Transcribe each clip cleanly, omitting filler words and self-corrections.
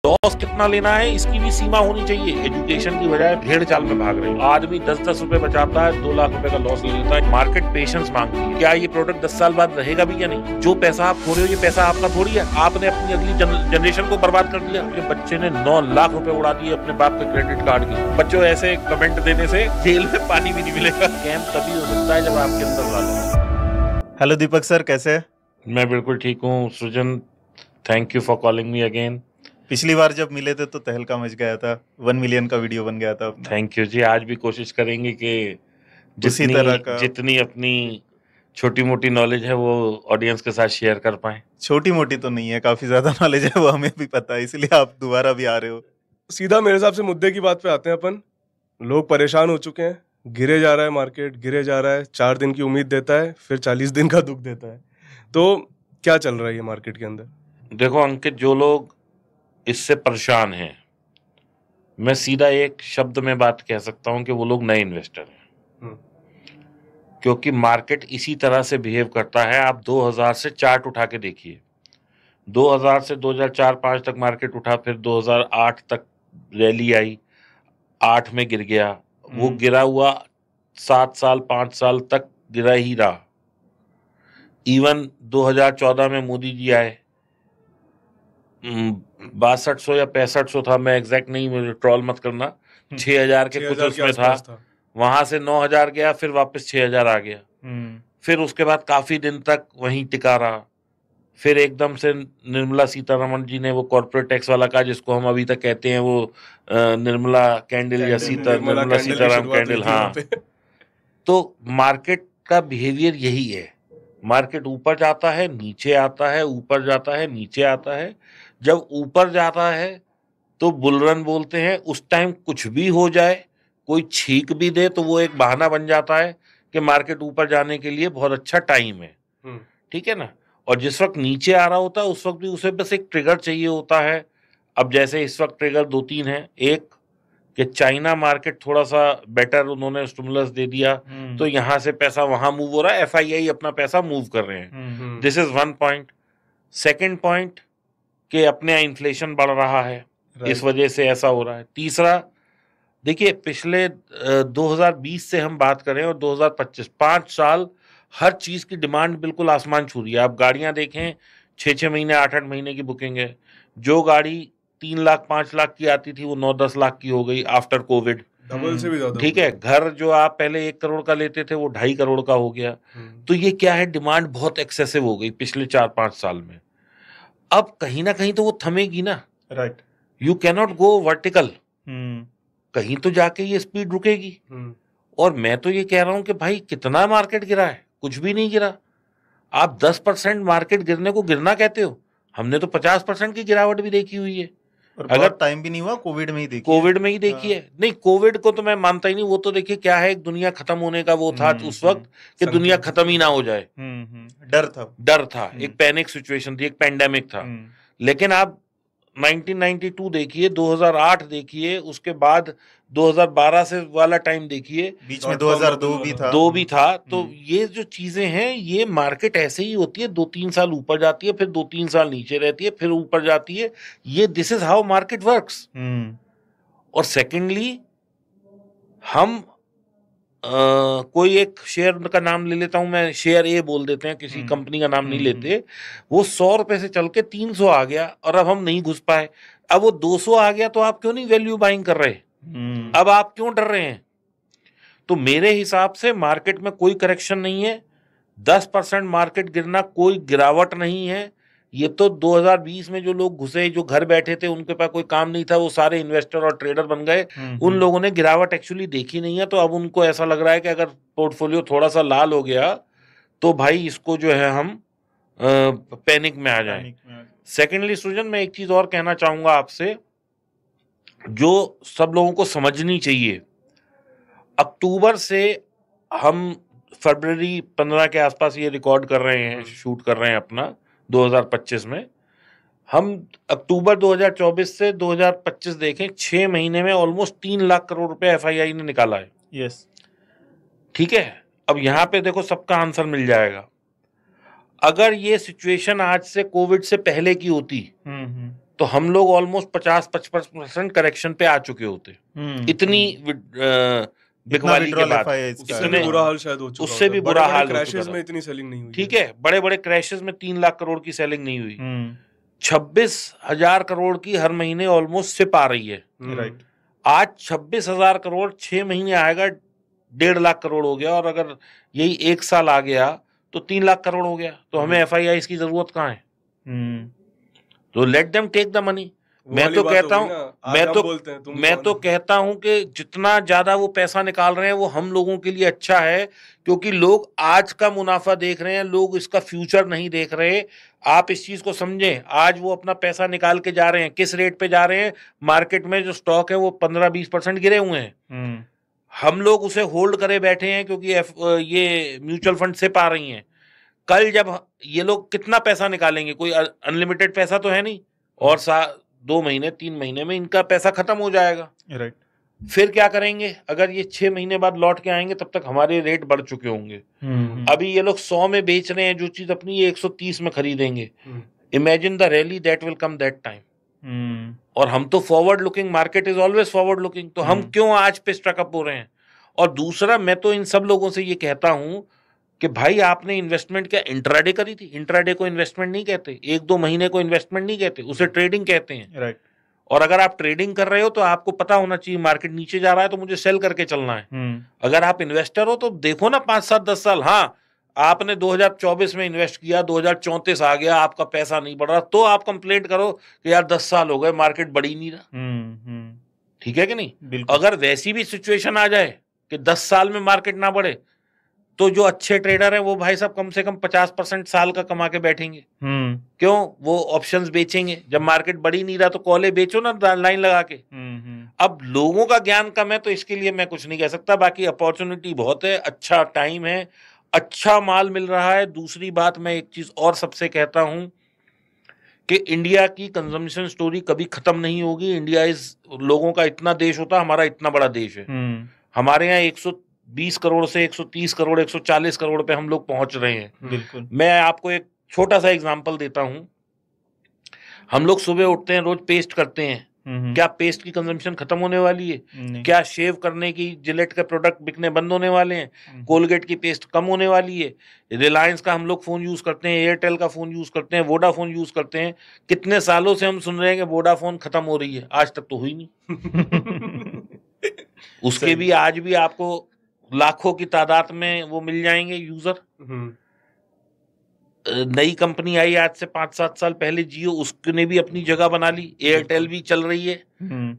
Loss कितना लेना है इसकी भी सीमा होनी चाहिए। एजुकेशन की बजाय भेड़ चाल में भाग रहे हैं। आदमी 10-10 रुपए बचाता है, 2 लाख रुपए का लॉस ले लेता है। मार्केट पेशेंस मांगती है। क्या ये प्रोडक्ट 10 साल बाद रहेगा भी या नहीं? जो पैसा आप खो रहे हो ये पैसा आपका थोड़ी है। आपने अपनी अगली जनरेशन को बर्बाद कर दिया। ये बच्चे ने 9 लाख रुपए उड़ा दिए अपने बाप के क्रेडिट कार्ड की। बच्चों ऐसे कमेंट देने से जेल में पानी भी नहीं मिलेगा। कैंप तभी हो सकता है जब आपके अंदर लालच। हेलो दीपक सर, कैसे हैं? मैं बिल्कुल ठीक हूँ सृजन, thank you for calling me again. पिछली बार जब मिले थे तो तहलका मच गया था, 1 मिलियन का वीडियो बन गया था अपना। थैंक यू जी। आज भी कोशिश करेंगे कि उसी तरह का जितनी अपनी छोटी मोटी नॉलेज है वो ऑडियंस के साथ शेयर कर पाए। छोटी मोटी तो नहीं है, काफी ज्यादा नॉलेज है, वो हमें भी पता है, इसलिए आप दोबारा भी आ रहे हो। सीधा मेरे हिसाब से मुद्दे की बात पे आते हैं अपन। लोग परेशान हो चुके हैं, गिरे जा रहा है मार्केट, गिरे जा रहा है। 4 दिन की उम्मीद देता है, फिर 40 दिन का दुख देता है। तो क्या चल रहा है ये मार्केट के अंदर? देखो अंकित, जो लोग इससे परेशान हैं, मैं सीधा एक शब्द में बात कह सकता हूं कि वो लोग नए इन्वेस्टर हैं। क्योंकि मार्केट इसी तरह से बिहेव करता है। आप 2000 से चार्ट उठा के देखिए। 2000 से 2004-5 तक मार्केट उठा, फिर 2008 तक रैली आई, 8 में गिर गया। वो गिरा हुआ 7 साल 5 साल तक गिरा ही रहा। इवन 2014 में मोदी जी आए, 6200 या 6500 था, मैं एग्जैक्ट नहीं, मुझे ट्रोल मत करना, 6000 के कुछ उसमें था। वहां से 9000 गया, फिर वापस 6000 आ गया। फिर उसके बाद काफी दिन तक वहीं टिका रहा। फिर एकदम से निर्मला सीतारमण जी ने वो कॉर्पोरेट टैक्स वाला कहा, जिसको हम अभी तक कहते हैं वो निर्मला कैंडल या निर्मला सीताराम कैंडल। हाँ, तो मार्केट का बिहेवियर यही है। मार्केट ऊपर जाता है, नीचे आता है, ऊपर जाता है, नीचे आता है। जब ऊपर जाता है तो बुल रन बोलते हैं। उस टाइम कुछ भी हो जाए, कोई छींक भी दे तो वो एक बहाना बन जाता है कि मार्केट ऊपर जाने के लिए बहुत अच्छा टाइम है। ठीक है ना? और जिस वक्त नीचे आ रहा होता है उस वक्त भी उसे बस एक ट्रिगर चाहिए होता है। अब जैसे इस वक्त ट्रिगर 2-3 है। एक कि चाइना मार्केट थोड़ा सा बेटर, उन्होंने स्टिमुलस दे दिया तो यहां से पैसा वहां मूव हो रहा है। FII अपना पैसा मूव कर रहे हैं। This is 1 point. Second point कि अपने इन्फ्लेशन बढ़ रहा है, इस वजह से ऐसा हो रहा है। तीसरा, देखिए पिछले 2020 से हम बात करें और 2025, 5 साल हर चीज की डिमांड बिल्कुल आसमान छू रही है। आप गाड़ियां देखें, 6-6 महीने 8-8 महीने की बुकिंग है। जो गाड़ी 3 लाख 5 लाख की आती थी वो 9-10 लाख की हो गई आफ्टर कोविड। डबल से भी ज्यादा। ठीक है, घर जो आप पहले 1 करोड़ का लेते थे वो 2.5 करोड़ का हो गया। तो ये क्या है, डिमांड बहुत एक्सेसिव हो गई पिछले 4-5 साल में। अब कहीं ना कहीं तो वो थमेगी ना। Right. You cannot go vertical. कहीं तो जाके ये स्पीड रुकेगी। और मैं तो ये कह रहा हूं कि भाई कितना मार्केट गिरा है? कुछ भी नहीं गिरा। आप 10% मार्केट गिरने को गिरना कहते हो? हमने तो 50% की गिरावट भी देखी हुई है। अगर टाइम भी नहीं हुआ, कोविड में ही देखी है। नहीं, कोविड को तो मैं मानता ही नहीं। वो तो देखिए क्या है, एक दुनिया खत्म होने का वो था उस वक्त कि दुनिया खत्म ही ना हो जाए। डर था, एक पैनिक सिचुएशन थी, एक पेंडेमिक था। लेकिन आप 1992 देखिए, 2008 देखिए, उसके बाद 2012 से वाला टाइम देखिए, बीच में 2002 भी था। तो ये जो चीजें हैं, ये मार्केट ऐसे ही होती है। 2-3 साल ऊपर जाती है, फिर 2-3 साल नीचे रहती है, फिर ऊपर जाती है। ये this is how market works. और सेकेंडली, हम कोई एक शेयर का नाम ले लेता हूं मैं, शेयर A बोल देते हैं, किसी कंपनी का नाम नहीं लेते। वो 100 रुपए से चल के 300 आ गया और अब हम नहीं घुस पाए। अब वो 200 आ गया तो आप क्यों नहीं वैल्यू बाइंग कर रहे? अब आप क्यों डर रहे हैं? तो मेरे हिसाब से मार्केट में कोई करेक्शन नहीं है। 10% मार्केट गिरना कोई गिरावट नहीं है। ये तो 2020 में जो लोग घुसे, जो घर बैठे थे, उनके पास कोई काम नहीं था, वो सारे इन्वेस्टर और ट्रेडर बन गए। उन लोगों ने गिरावट एक्चुअली देखी नहीं है। तो अब उनको ऐसा लग रहा है कि अगर पोर्टफोलियो थोड़ा सा लाल हो गया तो भाई इसको जो है हम पैनिक में आ जाएं। सेकेंडली सृजन, मैं एक चीज और कहना चाहूंगा आपसे, जो सब लोगों को समझनी चाहिए। अक्टूबर से हम फरवरी 15 के आसपास ये रिकॉर्ड कर रहे हैं, शूट कर रहे हैं अपना 2025 में। हम अक्टूबर 2024 से 2025 देखें, 6 महीने में ऑलमोस्ट 3 लाख करोड़ रुपए FII ने निकाला है। यस। ठीक है, अब यहां पे देखो सबका आंसर मिल जाएगा। अगर ये सिचुएशन आज से कोविड से पहले की होती तो हम लोग ऑलमोस्ट 50-55% करेक्शन पे आ चुके होते, इतनी बिकवाली के बाद। उससे भी बुरा हाल शायद हो चुका, उससे भी बुरा हाल हो क्रैशेस चुका में इतनी सेलिंग नहीं हुई। ठीक है, बड़े बड़े क्रैशेस में 3 लाख करोड़ की सेलिंग नहीं हुई। 26,000 करोड़ की हर महीने ऑलमोस्ट सिप आ रही है। राइट, आज 26,000 करोड़ 6 महीने आएगा, 1.5 लाख करोड़ हो गया, और अगर यही 1 साल आ गया तो 3 लाख करोड़ हो गया। तो हमें FIIs की जरूरत कहाँ है? तो let them take the money. मैं तो कहता हूं, मैं तो कहता हूं कि जितना ज्यादा वो पैसा निकाल रहे हैं वो हम लोगों के लिए अच्छा है, क्योंकि लोग आज का मुनाफा देख रहे हैं, लोग इसका फ्यूचर नहीं देख रहे। आप इस चीज को समझें, आज वो अपना पैसा निकाल के जा रहे हैं, किस रेट पे जा रहे हैं? मार्केट में जो स्टॉक है वो 15-20% गिरे हुए हैं। हम लोग उसे होल्ड करे बैठे हैं क्योंकि ये म्यूचुअल फंड से पा रही हैं। कल जब ये लोग कितना पैसा निकालेंगे? कोई अनलिमिटेड पैसा तो है नहीं, और 2 महीने 3 महीने में इनका पैसा खत्म हो जाएगा। राइट, फिर क्या करेंगे? अगर ये 6 महीने बाद लौट के आएंगे तब तक हमारे रेट बढ़ चुके होंगे। अभी ये लोग 100 में बेच रहे हैं जो चीज अपनी, ये 130 में खरीदेंगे। Imagine the rally that will come that time. और हम तो forward looking, market is always forward looking, तो हम क्यों आज पे स्ट्रकअप हो रहे हैं? और दूसरा, मैं तो इन सब लोगों से ये कहता हूं कि भाई आपने इन्वेस्टमेंट क्या इंट्राडे करी थी? इंट्राडे को इन्वेस्टमेंट नहीं कहते, 1-2 महीने को इन्वेस्टमेंट नहीं कहते, उसे ट्रेडिंग कहते हैं। राइट। और अगर आप ट्रेडिंग कर रहे हो तो आपको पता होना चाहिए मार्केट नीचे जा रहा है तो मुझे सेल करके चलना है। अगर आप इन्वेस्टर हो तो देखो ना 5-7-10 साल, हाँ आपने 2024 में इन्वेस्ट किया, 2034 आ गया, आपका पैसा नहीं बढ़ रहा, तो आप कंप्लेंट करो कि यार 10 साल हो गए मार्केट बढ़ ही नहीं रहा। ठीक है कि नहीं? अगर वैसी भी सिचुएशन आ जाए कि 10 साल में मार्केट ना बढ़े, तो जो अच्छे ट्रेडर हैं वो भाई साहब कम से कम 50% साल का कमा के बैठेंगे। क्यों? वो ऑप्शंस बेचेंगे। जब मार्केट बढ़ ही नहीं रहा तो कॉले बेचो ना लाइन लगा के। अब लोगों का ज्ञान कम है तो इसके लिए मैं कुछ नहीं कह सकता, बाकी अपॉर्चुनिटी बहुत है, अच्छा टाइम है, अच्छा माल मिल रहा है। दूसरी बात, मैं एक चीज और सबसे कहता हूं कि इंडिया की कंजम्पशन स्टोरी कभी खत्म नहीं होगी। इंडिया इज, लोगों का इतना देश होता, हमारा इतना बड़ा देश है, हमारे यहाँ 120 करोड़ से 130 करोड़ 140 करोड़ पे हम लोग पहुंच रहे हैं। बिल्कुल। मैं आपको एक छोटा सा एग्जांपल देता हूं। हम लोग सुबह उठते हैं, रोज पेस्ट करते हैं, क्या पेस्ट की कंजम्पशन खत्म होने वाली है? क्या शेव करने की जिलेट के प्रोडक्ट बिकने बंद होने वाले हैं? कोलगेट की पेस्ट कम होने वाली है? रिलायंस का हम लोग फोन यूज करते हैं, एयरटेल का फोन यूज करते हैं, वोडाफोन यूज करते हैं। कितने सालों से हम सुन रहे हैं कि वोडाफोन खत्म हो रही है, आज तक तो हुई नहीं। उसके भी आज भी आपको लाखों की तादाद में वो मिल जाएंगे यूजर। नई कंपनी आई आज से 5-7 साल पहले, जियो, उसने भी अपनी जगह बना ली। एयरटेल भी चल रही है।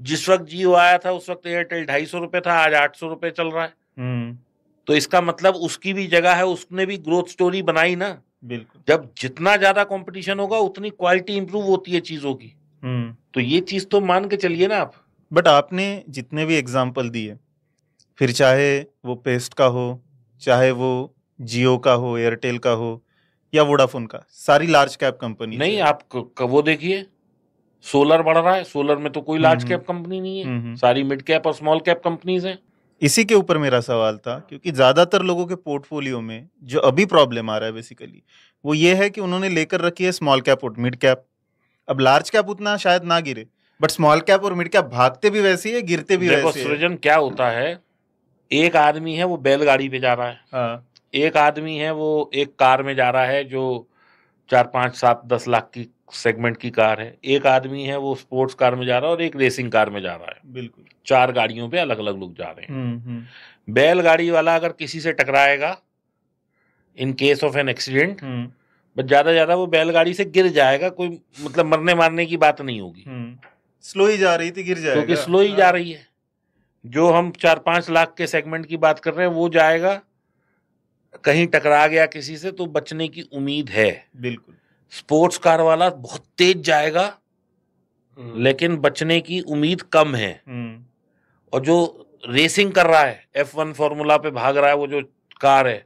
जिस वक्त जियो आया था उस वक्त एयरटेल 250 रुपए था, आज 800 रुपए चल रहा है। तो इसका मतलब उसकी भी जगह है, उसने भी ग्रोथ स्टोरी बनाई ना। बिल्कुल। जब जितना ज्यादा कंपटीशन होगा उतनी क्वालिटी इंप्रूव होती है चीजों की। तो ये चीज तो मान के चलिए ना आप। बट आपने जितने भी एग्जाम्पल दिए, फिर चाहे वो पेस्ट का हो, चाहे वो जियो का हो, एयरटेल का हो या वोडाफोन का, सारी लार्ज कैप कंपनी। नहीं, आप वो देखिए, सोलर बढ़ रहा है, सोलर में तो कोई लार्ज कैप कंपनी नहीं है, सारी मिड कैप और स्मॉल कैप कंपनीज हैं। इसी के ऊपर मेरा सवाल था, क्योंकि ज्यादातर लोगों के पोर्टफोलियो में जो अभी प्रॉब्लम आ रहा है बेसिकली वो ये है कि उन्होंने लेकर रखी है स्मॉल कैप और मिड कैप। अब लार्ज कैप उतना शायद ना गिरे, बट स्मॉल कैप और मिड कैप भागते भी वैसे ही, गिरते भी वैसे। देखो सृजन, क्या होता है, एक आदमी है वो बैलगाड़ी पे जा रहा है, हाँ। एक आदमी है वो एक कार में जा रहा है जो 4-5-7-10 लाख की सेगमेंट की कार है, एक आदमी है वो स्पोर्ट्स कार में जा रहा है और एक रेसिंग कार में जा रहा है। बिल्कुल। 4 गाड़ियों पे अलग अलग लोग जा रहे हैं। बैलगाड़ी वाला अगर किसी से टकराएगा in case of an accident, बस ज्यादा वो बैलगाड़ी से गिर जाएगा, कोई मतलब मरने मारने की बात नहीं होगी। स्लो ही जा रही थी, गिर जाएगा, क्योंकि स्लो ही जा रही है। जो हम 4-5 लाख के सेगमेंट की बात कर रहे हैं वो जाएगा, कहीं टकरा गया किसी से तो बचने की उम्मीद है। बिल्कुल। स्पोर्ट्स कार वाला बहुत तेज जाएगा लेकिन बचने की उम्मीद कम है। और जो रेसिंग कर रहा है, F1 फॉर्मूला पे भाग रहा है, वो जो कार है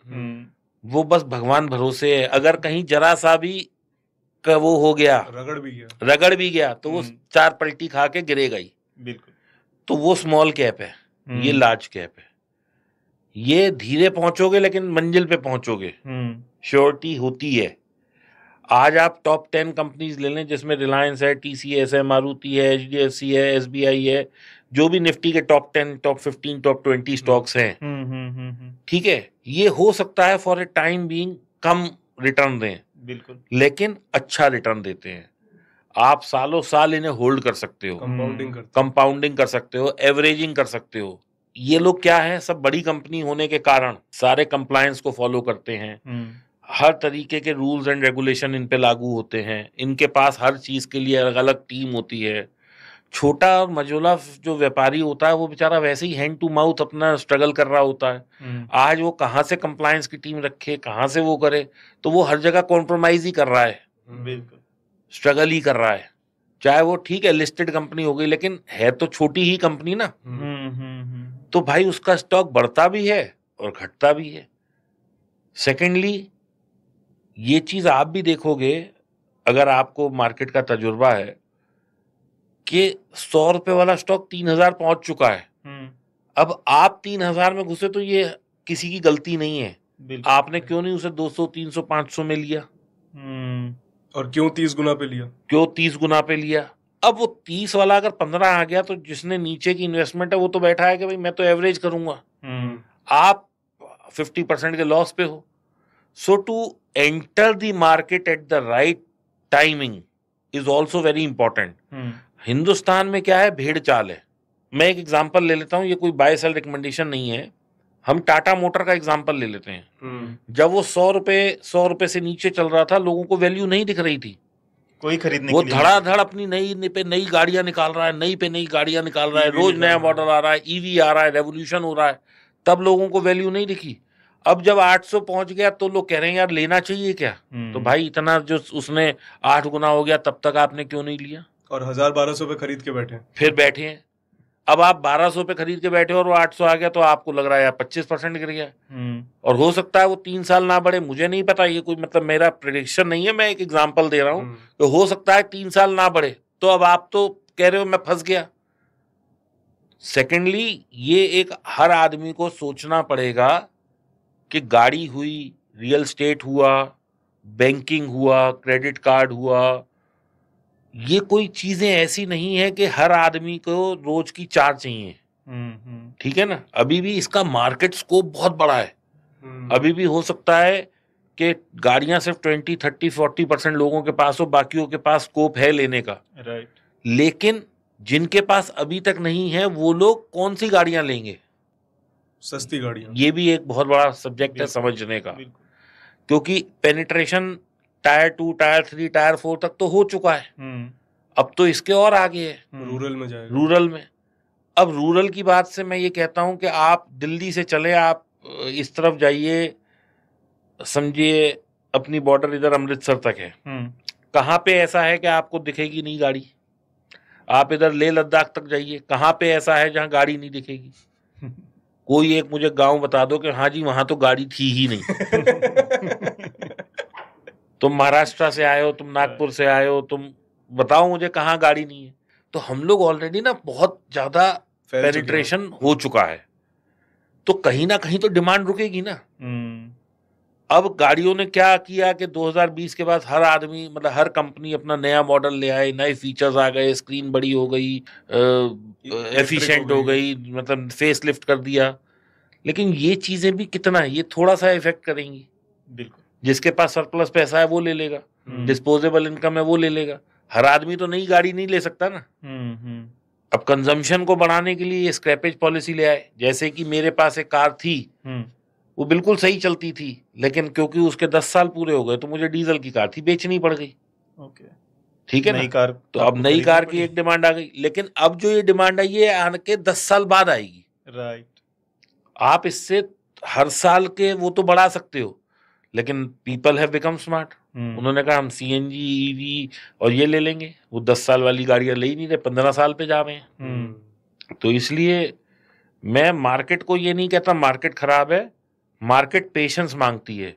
वो बस भगवान भरोसे है, अगर कहीं जरा सा भी वो हो गया, रगड़ भी गया तो वो 4 पलटी खा के गिरेगा ही। बिल्कुल। तो वो स्मॉल कैप है, ये लार्ज कैप है। ये धीरे पहुंचोगे लेकिन मंजिल पे पहुंचोगे, श्योरिटी होती है। आज आप टॉप 10 कंपनीज ले लें जिसमें रिलायंस है, TCS है, मारुति है, HDFC है, SBI है, जो भी निफ्टी के टॉप 10, टॉप 15, टॉप 20 स्टॉक्स हैं, ठीक है, ये हो सकता है for a time being come return दें, बिल्कुल, लेकिन अच्छा रिटर्न देते हैं। आप सालों साल इन्हें होल्ड कर सकते हो, कंपाउंडिंग कर सकते हो, एवरेजिंग कर सकते हो। ये लोग क्या है, सब बड़ी कंपनी होने के कारण सारे कंप्लायंस को फॉलो करते हैं, हर तरीके के रूल्स एंड रेगुलेशन इन पे लागू होते हैं, इनके पास हर चीज के लिए अलग अलग टीम होती है। छोटा और मझोला जो व्यापारी होता है वो बेचारा वैसे ही हैंड टू माउथ अपना स्ट्रगल कर रहा होता है। आज वो कहाँ से कंप्लायंस की टीम रखे, कहाँ से वो करे, तो वो हर जगह कॉम्प्रोमाइज ही कर रहा है, बिल्कुल स्ट्रगल ही कर रहा है। चाहे वो ठीक है लिस्टेड कंपनी हो गई, लेकिन है तो छोटी ही कंपनी ना, तो भाई उसका स्टॉक बढ़ता भी है और घटता भी है। सेकेंडली, ये चीज आप भी देखोगे, अगर आपको मार्केट का तजुर्बा है, कि 100 रुपए वाला स्टॉक 3000 पहुंच चुका है। अब आप 3000 में घुसे तो ये किसी की गलती नहीं है, आपने क्यों नहीं उसे 200, 300, 500 में लिया, और क्यों 30 गुना पे लिया, क्यों 30 गुना पे लिया। अब वो 30 वाला अगर 15 आ गया तो जिसने नीचे की इन्वेस्टमेंट है वो तो बैठा है कि भाई मैं तो एवरेज करूंगा, आप 50% के लॉस पे हो। So to enter the market at the right timing is also very important. Hindustan में क्या है, भेड़ चाल है। मैं एक एग्जांपल ले लेता हूं, ये कोई बाय सेल रिकमेंडेशन नहीं है, हम टाटा मोटर का एग्जांपल ले लेते हैं। जब वो 100 रुपए से नीचे चल रहा था, लोगों को वैल्यू नहीं दिख रही थी, कोई खरीदने वो धड़ाधड़ अपनी नई गाड़ियां निकाल रहा है, नई गाड़ियां निकाल रहा है, रोज नया मॉडल आ रहा है, ईवी आ रहा है, रेवोल्यूशन हो रहा है, तब लोगों को वैल्यू नहीं दिखी। अब जब 800 पहुंच गया तो लोग कह रहे हैं यार लेना चाहिए क्या, तो भाई इतना जो उसने 8 गुना हो गया, तब तक आपने क्यों नहीं लिया, और 1000-1200 पे खरीद के बैठे, फिर बैठे हैं। अब आप 1200 पे खरीद के बैठे और वो 800 आ गया, तो आपको लग रहा है यार 25% गिर गया, और हो सकता है वो 3 साल ना बढ़े, मुझे नहीं पता, ये कोई मतलब मेरा प्रेडिक्शन नहीं है, मैं एक एग्जांपल दे रहा हूं, तो हो सकता है 3 साल ना बढ़े, तो अब आप तो कह रहे हो मैं फंस गया। सेकेंडली, ये एक हर आदमी को सोचना पड़ेगा कि गाड़ी हुई, रियल स्टेट हुआ, बैंकिंग हुआ, क्रेडिट कार्ड हुआ, ये कोई चीजें ऐसी नहीं है कि हर आदमी को रोज की 4 चाहिए, ठीक है ना। अभी भी इसका मार्केट स्कोप बहुत बड़ा है, अभी भी हो सकता है कि गाड़ियां सिर्फ 20, 30, 40% लोगों के पास हो, बाकियों के पास स्कोप है लेने का, राइट। लेकिन जिनके पास अभी तक नहीं है वो लोग कौन सी गाड़ियां लेंगे, सस्ती गाड़ियां, ये भी एक बहुत बड़ा सब्जेक्ट है समझने का, क्योंकि पेनिट्रेशन टायर 2, टायर 3, टायर 4 तक तो हो चुका है, अब तो इसके और आगे है, रूरल में जाएगा, रूरल में। अब रूरल की बात से मैं ये कहता हूं कि आप दिल्ली से चले, आप इस तरफ जाइए, समझिए अपनी बॉर्डर इधर अमृतसर तक है, कहाँ पे ऐसा है कि आपको दिखेगी नहीं गाड़ी, आप इधर लेह लद्दाख तक जाइए, कहाँ पे ऐसा है जहाँ गाड़ी नहीं दिखेगी, कोई एक मुझे गांव बता दो कि हाँ जी वहां तो गाड़ी थी ही नहीं। तुम महाराष्ट्र से आए हो, तुम नागपुर से आए हो, तुम बताओ मुझे कहाँ गाड़ी नहीं है। तो हम लोग ऑलरेडी ना बहुत ज्यादा पेनिट्रेशन हो चुका है, तो कहीं ना कहीं तो डिमांड रुकेगी ना। अब गाड़ियों ने क्या किया कि 2020 के बाद हर आदमी, मतलब हर कंपनी अपना नया मॉडल ले आए, नए फीचर्स आ गए, स्क्रीन बड़ी हो गई, एफिशिएंट हो गई, मतलब फेस लिफ्ट कर दिया, लेकिन ये चीजें भी कितना, ये थोड़ा सा इफेक्ट करेंगी। बिल्कुल, जिसके पास सरप्लस पैसा है वो ले लेगा, डिस्पोजेबल इनकम है वो ले लेगा, हर आदमी तो नई गाड़ी नहीं ले सकता ना। अब कंजम्पशन को बढ़ाने के लिए ये स्क्रैपेज पॉलिसी ले आए, जैसे कि मेरे पास एक कार थी, वो बिल्कुल सही चलती थी, लेकिन क्योंकि उसके 10 साल पूरे हो गए तो मुझे डीजल की कार थी, बेचनी पड़ गई। ओके, ठीक है नई ना, कार, तो अब नई कार की एक डिमांड आ गई, लेकिन अब जो ये डिमांड आई है आने के 10 साल बाद आएगी। राइट। आप इससे हर साल के वो तो बढ़ा सकते हो, लेकिन पीपल हैव बिकम स्मार्ट, उन्होंने कहा हम CNG, EV और ये ले लेंगे, वो 10 साल वाली गाड़ियां ले ही नहीं रहे, 15 साल पे जा रहे हैं। तो इसलिए मैं मार्केट को ये नहीं कहता मार्केट खराब है, मार्केट पेशेंस मांगती है।